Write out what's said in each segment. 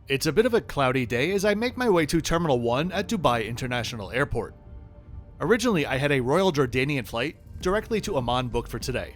It's a bit of a cloudy day as I make my way to Terminal 1 at Dubai International Airport. Originally, I had a Royal Jordanian flight directly to Amman booked for today.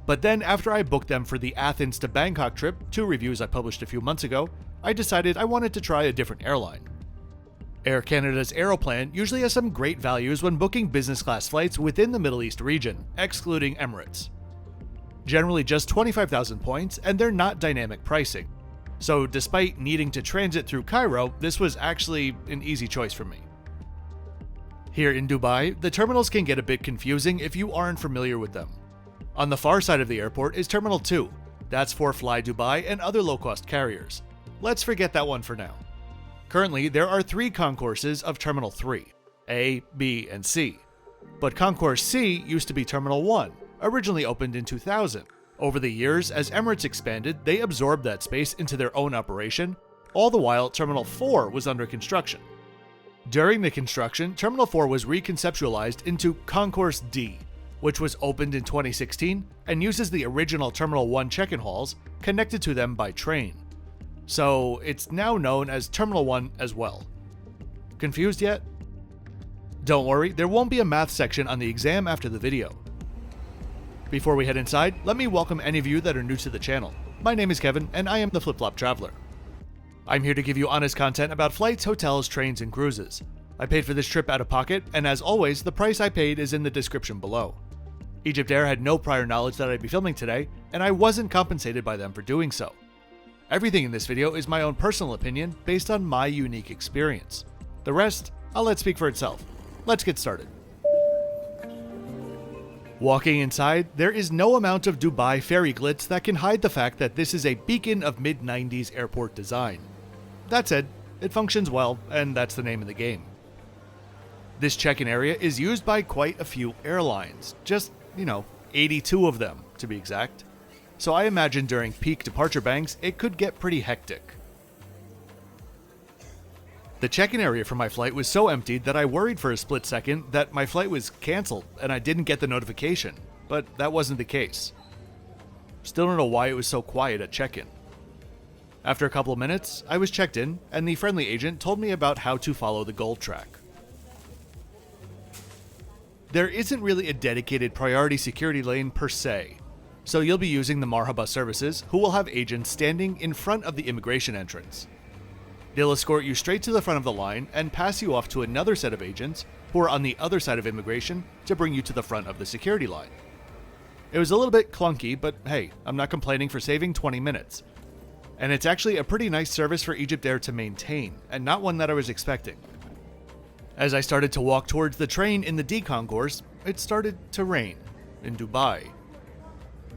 But then after I booked them for the Athens to Bangkok trip, 2 reviews I published a few months ago, I decided I wanted to try a different airline. Air Canada's Aeroplan usually has some great values when booking business class flights within the Middle East region, excluding Emirates. Generally just 25,000 points, and they're not dynamic pricing. So despite needing to transit through Cairo, this was actually an easy choice for me. Here in Dubai, the terminals can get a bit confusing if you aren't familiar with them. On the far side of the airport is Terminal 2. That's for Fly Dubai and other low-cost carriers. Let's forget that one for now. Currently, there are 3 concourses of Terminal 3, A, B, and C. But Concourse C used to be Terminal 1, originally opened in 2000. Over the years, as Emirates expanded, they absorbed that space into their own operation, all the while Terminal 4 was under construction. During the construction, Terminal 4 was reconceptualized into Concourse D, which was opened in 2016 and uses the original Terminal 1 check-in halls connected to them by train. So it's now known as Terminal 1 as well. Confused yet? Don't worry, there won't be a math section on the exam after the video. Before we head inside, let me welcome any of you that are new to the channel. My name is Kevin, and I am the Flip Flop Traveler. I'm here to give you honest content about flights, hotels, trains, and cruises. I paid for this trip out of pocket, and as always, the price I paid is in the description below. EGYPTAIR had no prior knowledge that I'd be filming today, and I wasn't compensated by them for doing so. Everything in this video is my own personal opinion based on my unique experience. The rest, I'll let speak for itself. Let's get started. Walking inside, there is no amount of Dubai fairy glitz that can hide the fact that this is a beacon of mid-90s airport design. That said, it functions well, and that's the name of the game. This check-in area is used by quite a few airlines, just, 82 of them to be exact. So I imagine during peak departure banks, it could get pretty hectic. The check-in area for my flight was so empty that I worried for a split second that my flight was cancelled and I didn't get the notification, but that wasn't the case. Still don't know why it was so quiet at check-in. After a couple of minutes, I was checked in and the friendly agent told me about how to follow the gold track. There isn't really a dedicated priority security lane per se, so you'll be using the Marhaba services who will have agents standing in front of the immigration entrance. They'll escort you straight to the front of the line and pass you off to another set of agents who are on the other side of immigration to bring you to the front of the security line. It was a little bit clunky, but hey, I'm not complaining for saving 20 minutes. And it's actually a pretty nice service for EGYPTAIR to maintain, and not one that I was expecting. As I started to walk towards the train in the D Concourse, it started to rain in Dubai.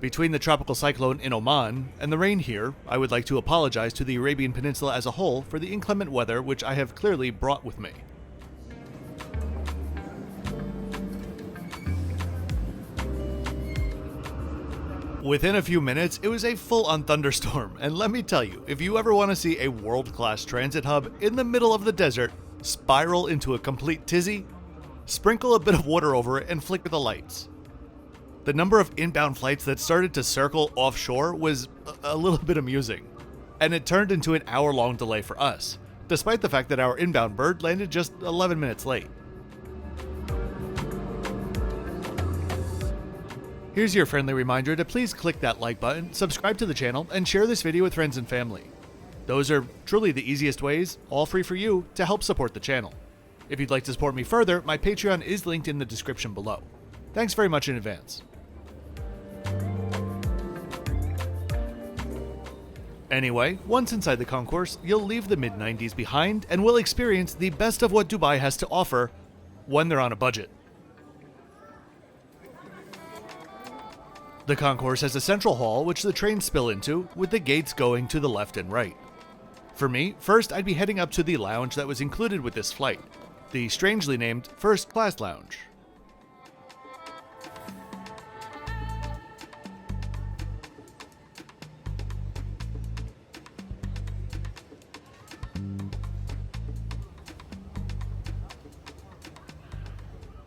Between the tropical cyclone in Oman and the rain here, I would like to apologize to the Arabian Peninsula as a whole for the inclement weather which I have clearly brought with me. Within a few minutes, it was a full-on thunderstorm, and let me tell you, if you ever want to see a world-class transit hub in the middle of the desert spiral into a complete tizzy, sprinkle a bit of water over it and flicker the lights. The number of inbound flights that started to circle offshore was a little bit amusing, and it turned into an hour-long delay for us, despite the fact that our inbound bird landed just 11 minutes late. Here's your friendly reminder to please click that like button, subscribe to the channel, and share this video with friends and family. Those are truly the easiest ways, all free for you, to help support the channel. If you'd like to support me further, my Patreon is linked in the description below. Thanks very much in advance. Anyway, once inside the concourse, you'll leave the mid-90s behind and will experience the best of what Dubai has to offer when they're on a budget. The concourse has a central hall which the trains spill into, with the gates going to the left and right. For me, first I'd be heading up to the lounge that was included with this flight, the strangely named First Class Lounge.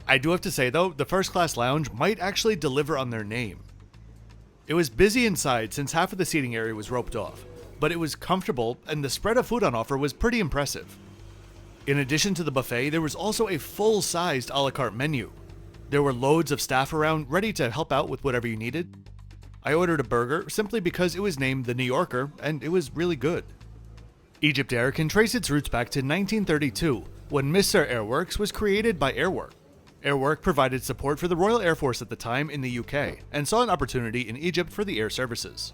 I do have to say though, the First Class Lounge might actually deliver on their name. It was busy inside since half of the seating area was roped off, but it was comfortable and the spread of food on offer was pretty impressive. In addition to the buffet, there was also a full-sized a la carte menu. There were loads of staff around ready to help out with whatever you needed. I ordered a burger simply because it was named the New Yorker and it was really good. EGYPTAIR can trace its roots back to 1932, when Mr. Airworks was created by Airwork. Airwork provided support for the Royal Air Force at the time in the UK, and saw an opportunity in Egypt for the air services.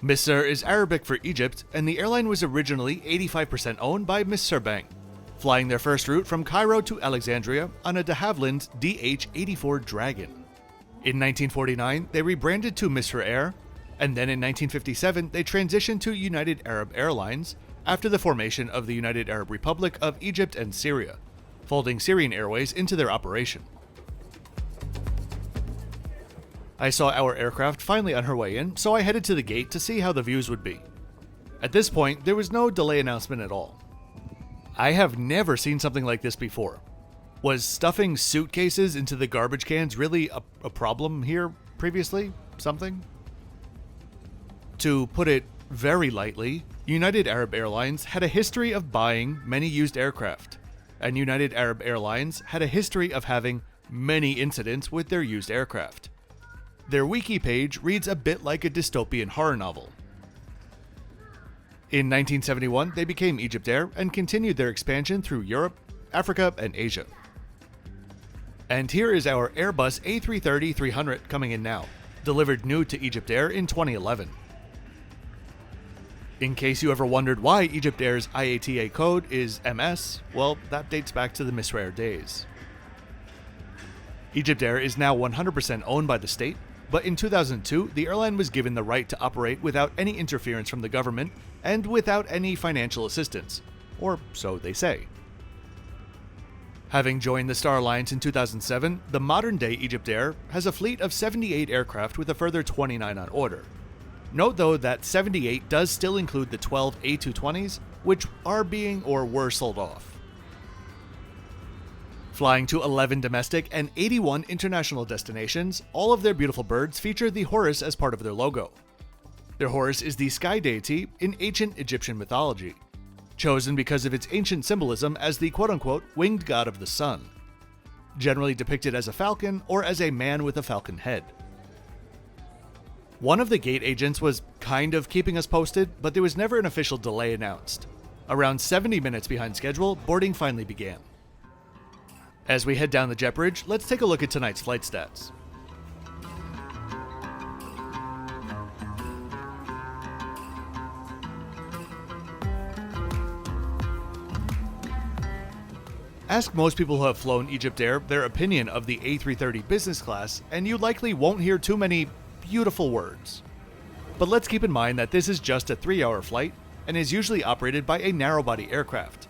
Mr. is Arabic for Egypt, and the airline was originally 85% owned by Mr. Bank, flying their first route from Cairo to Alexandria on a de Havilland DH-84 Dragon. In 1949, they rebranded to Mr. Air, and then in 1957 they transitioned to United Arab Airlines after the formation of the United Arab Republic of Egypt and Syria, folding Syrian Airways into their operation. I saw our aircraft finally on her way in, so I headed to the gate to see how the views would be. At this point, there was no delay announcement at all. I have never seen something like this before. Was stuffing suitcases into the garbage cans really a problem here previously? Something? To put it very lightly, United Arab Airlines had a history of buying many used aircraft, and United Arab Airlines had a history of having many incidents with their used aircraft. Their wiki page reads a bit like a dystopian horror novel. In 1971, they became EGYPTAIR and continued their expansion through Europe, Africa, and Asia. And here is our Airbus A330-300 coming in now, delivered new to EGYPTAIR in 2011. In case you ever wondered why EGYPTAIR's IATA code is MS, well, that dates back to the Mr. Air days. EGYPTAIR is now 100% owned by the state, but in 2002, the airline was given the right to operate without any interference from the government and without any financial assistance, or so they say. Having joined the Star Alliance in 2007, the modern-day EGYPTAIR has a fleet of 78 aircraft with a further 29 on order. Note though that 78 does still include the 12 A220s, which are being or were sold off. Flying to 11 domestic and 81 international destinations, all of their beautiful birds feature the Horus as part of their logo. Their Horus is the sky deity in ancient Egyptian mythology, chosen because of its ancient symbolism as the quote-unquote winged god of the sun, generally depicted as a falcon or as a man with a falcon head. One of the gate agents was kind of keeping us posted, but there was never an official delay announced. Around 70 minutes behind schedule, boarding finally began. As we head down the jet bridge, let's take a look at tonight's flight stats. Ask most people who have flown EGYPTAIR their opinion of the A330 business class, and you likely won't hear too many beautiful words. But let's keep in mind that this is just a 3-hour flight and is usually operated by a narrow-body aircraft.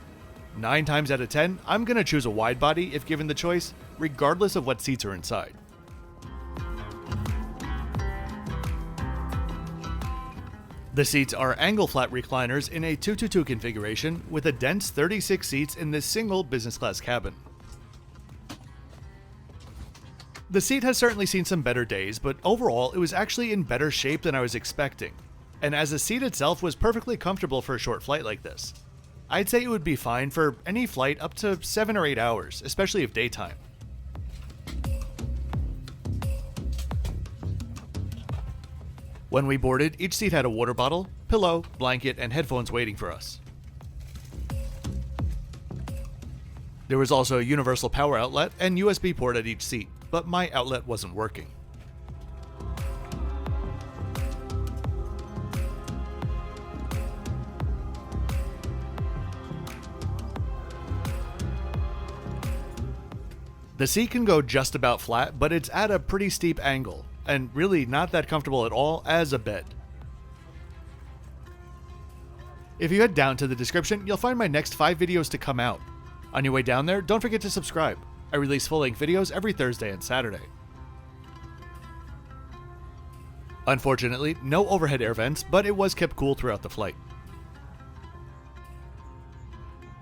9 times out of 10, I'm going to choose a wide-body if given the choice, regardless of what seats are inside. The seats are angle-flat recliners in a 222 configuration with a dense 36 seats in this single business class cabin. The seat has certainly seen some better days, but overall it was actually in better shape than I was expecting, and as the seat itself was perfectly comfortable for a short flight like this. I'd say it would be fine for any flight up to 7 or 8 hours, especially if daytime. When we boarded, each seat had a water bottle, pillow, blanket, and headphones waiting for us. There was also a universal power outlet and USB port at each seat, but my outlet wasn't working. The seat can go just about flat, but it's at a pretty steep angle, and really not that comfortable at all as a bed. If you head down to the description, you'll find my next 5 videos to come out. On your way down there, don't forget to subscribe. I release full-length videos every Thursday and Saturday. Unfortunately, no overhead air vents, but it was kept cool throughout the flight.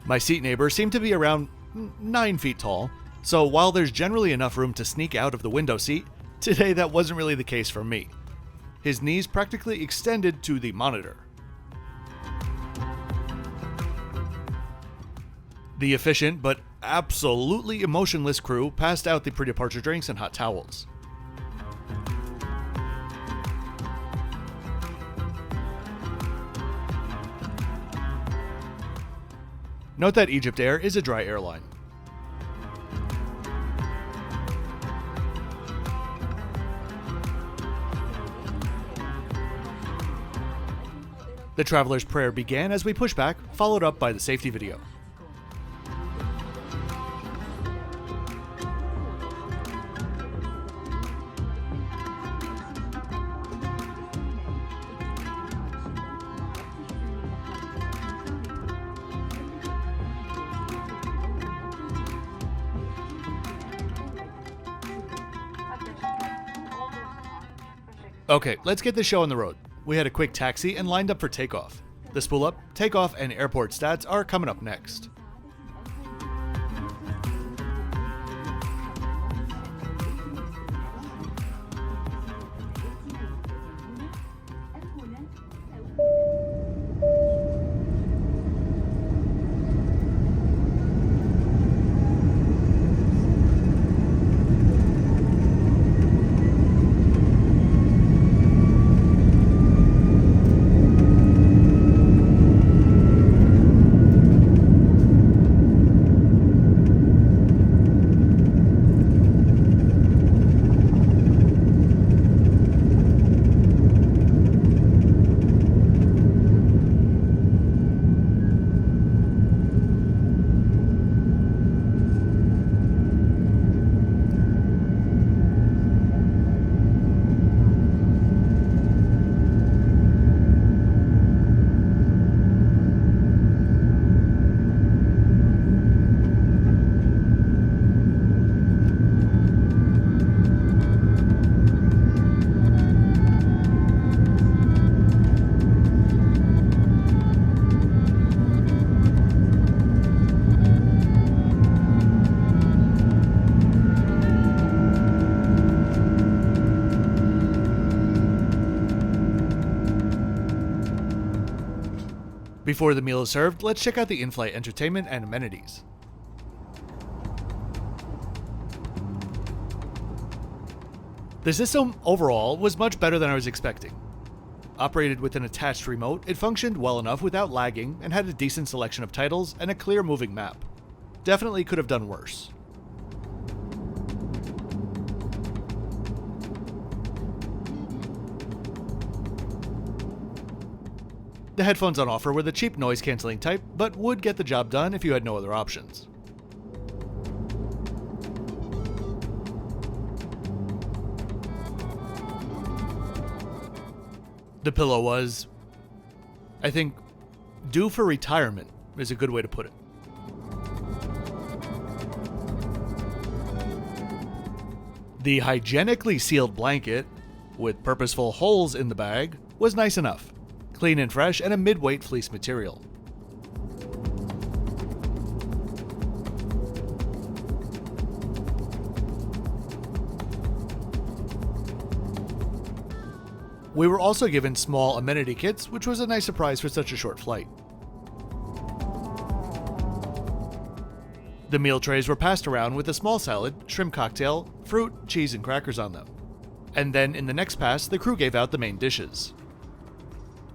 My seat neighbor seemed to be around 9 feet tall, so while there's generally enough room to sneak out of the window seat, today that wasn't really the case for me. his knees practically extended to the monitor. The efficient but absolutely emotionless crew passed out the pre-departure drinks and hot towels. Note that EGYPTAIR is a dry airline. The traveler's prayer began as we pushed back, followed up by the safety video. Okay, let's get this show on the road. We had a quick taxi and lined up for takeoff. The spool up, takeoff, and airport stats are coming up next. Before the meal is served, let's check out the in-flight entertainment and amenities. The system overall was much better than I was expecting. Operated with an attached remote, it functioned well enough without lagging and had a decent selection of titles and a clear moving map. Definitely could have done worse. The headphones on offer were the cheap noise-canceling type, but would get the job done if you had no other options. The pillow was, I think, due for retirement is a good way to put it. The hygienically sealed blanket, with purposeful holes in the bag, was nice enough. Clean and fresh, and a mid-weight fleece material. We were also given small amenity kits, which was a nice surprise for such a short flight. The meal trays were passed around with a small salad, shrimp cocktail, fruit, cheese, and crackers on them. And then in the next pass, the crew gave out the main dishes.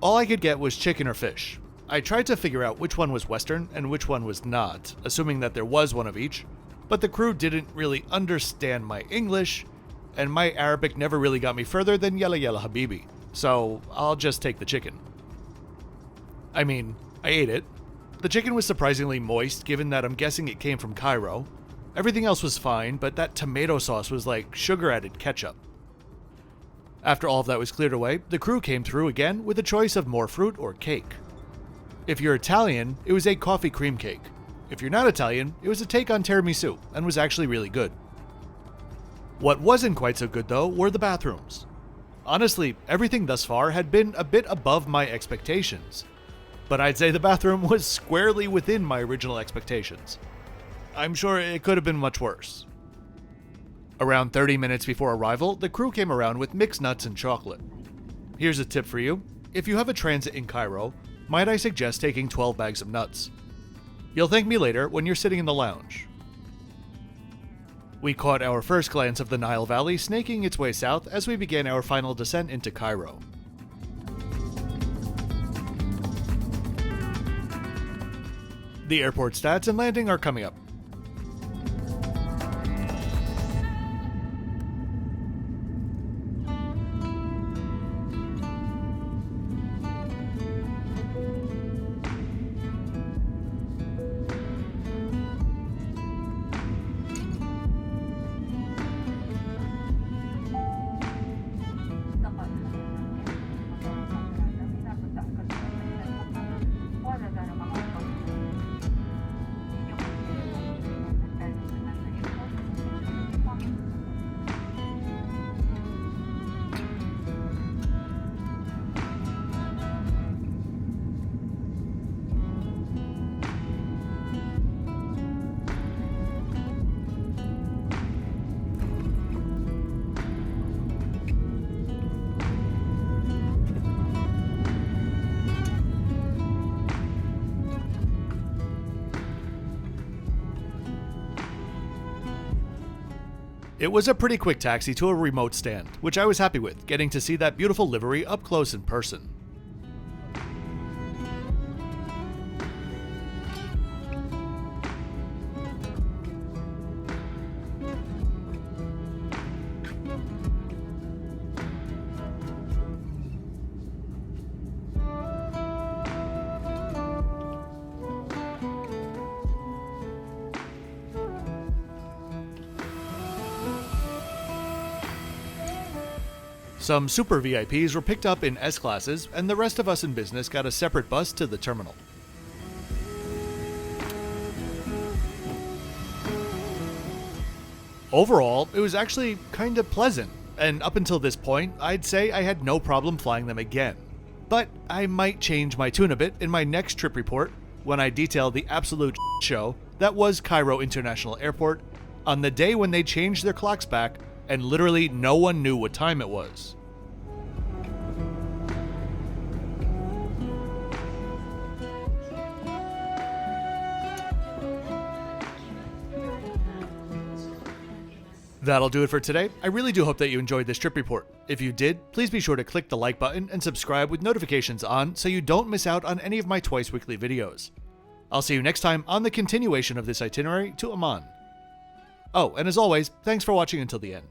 All I could get was chicken or fish. I tried to figure out which one was Western and which one was not, assuming that there was one of each, but the crew didn't really understand my English, and my Arabic never really got me further than yalla yalla habibi, so I'll just take the chicken. I mean, I ate it. The chicken was surprisingly moist, given that I'm guessing it came from Cairo. Everything else was fine, but that tomato sauce was like sugar-added ketchup. After all of that was cleared away, the crew came through again with a choice of more fruit or cake. If you're Italian, it was a coffee cream cake. If you're not Italian, it was a take on tiramisu, and was actually really good. What wasn't quite so good though were the bathrooms. Honestly, everything thus far had been a bit above my expectations, but I'd say the bathroom was squarely within my original expectations. I'm sure it could have been much worse. Around 30 minutes before arrival, the crew came around with mixed nuts and chocolate. Here's a tip for you. If you have a transit in Cairo, might I suggest taking 12 bags of nuts. You'll thank me later when you're sitting in the lounge. We caught our first glance of the Nile Valley snaking its way south as we began our final descent into Cairo. The airport stats and landing are coming up. It was a pretty quick taxi to a remote stand, which I was happy with, getting to see that beautiful livery up close in person. Some super VIPs were picked up in S classes, and the rest of us in business got a separate bus to the terminal. Overall, it was actually kinda pleasant, and up until this point, I'd say I had no problem flying them again. But I might change my tune a bit in my next trip report when I detail the absolute show that was Cairo International Airport on the day when they changed their clocks back and literally no one knew what time it was. That'll do it for today. I really do hope that you enjoyed this trip report. If you did, please be sure to click the like button and subscribe with notifications on so you don't miss out on any of my twice weekly videos. I'll see you next time on the continuation of this itinerary to Amman. Oh, and as always, thanks for watching until the end.